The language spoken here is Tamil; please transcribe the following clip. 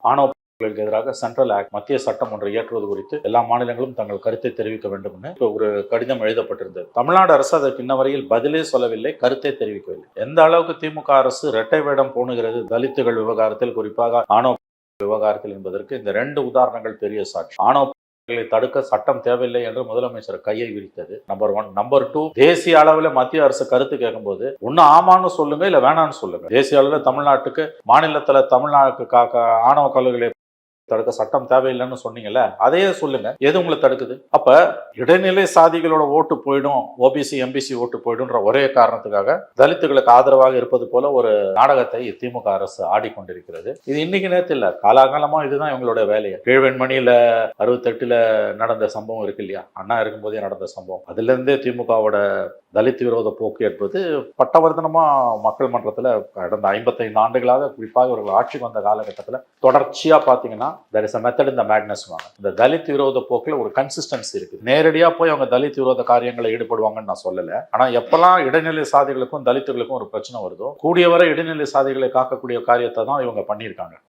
ஆணவ எதிராக சென்ட்ரல் ஆக்ட் மத்திய சட்டம் ஒன்றை இயற்றுவது குறித்து எல்லா மாநிலங்களும் தங்கள் கருத்தை தெரிவிக்க வேண்டும் என்று ஒரு கடிதம் எழுதப்பட்டிருந்தது. தமிழ்நாடு அரசு அதற்கு இன்ன வரையில் பதிலே சொல்லவில்லை, கருத்தை தெரிவிக்கவில்லை. எந்த அளவுக்கு திமுக அரசு இரட்டை வேடம் பூணுகிறது தலித்துகள் விவகாரத்தில், குறிப்பாக ஆணவ விவகாரத்தில் என்பதற்கு இந்த 2 உதாரணங்கள் பெரிய சாட்சி. ஆணவ தடுக்க சட்டம் தேவையில்லை என்று முதலமைச்சர் கையை விரித்தது நம்பர் 1. நம்பர் 2, தேசிய அளவில் மத்திய அரசு கருத்து கேட்கும்போது ஒன்னு ஆமான்னு சொல்லுங்க, இல்ல வேணான்னு சொல்லுங்க. தேசிய அளவில் தமிழ்நாட்டுக்கு, மாநிலத்துல தமிழ்நாட்டுக்கு ஆணவ கல்லூரிகளை தடுக்க சட்டம் தேவையில்லைன்னு சொன்னீங்கல்ல, அதையே சொல்லுங்க. எது உங்களை தடுக்குது? அப்ப இடைநிலை சாதிகளோட ஓட்டு போயிடும், ஓபிசி எம்பிசி ஓட்டு போயிடும்ன்ற ஒரே காரணத்துக்காக தலித்துகளுக்கு ஆதரவாக இருப்பது போல ஒரு நாடகத்தை திமுக அரசு ஆடிக்கொண்டிருக்கிறது. இது இன்னைக்கு நேரத்தில் இல்ல, காலாகாலமா இதுதான் இவங்களோட வேலையை. கீழ்வெண்மணியில 68ல நடந்த சம்பவம் இருக்கு இல்லையா, அண்ணா இருக்கும்போதே நடந்த சம்பவம், அதுல இருந்தே திமுகவோட தலித் விரோத போக்கு என்பது பட்டவர்த்தனமா மக்கள் மன்றத்தில் கடந்த 55 ஆண்டுகளாக, குறிப்பாக இவர்கள் ஆட்சிக்கு வந்த காலகட்டத்தில் தொடர்ச்சியா பாத்தீங்கன்னா there is a method in the madness. இந்த தலித் விரோத போக்குல ஒரு கன்சிஸ்டன்சி இருக்கு. நேரடியா போய் அவங்க தலித் விரோத காரியங்களை ஈடுபடுவாங்கன்னு நான் சொல்லல. ஆனா எப்பெல்லாம் இடைநிலை சாதிகளுக்கும் தலித்துகளுக்கும் ஒரு பிரச்சனை வருதோ, கூடியவரை இடைநிலை சாதிகளை காக்கக்கூடிய காரியத்தை தான் இவங்க பண்ணியிருக்காங்க.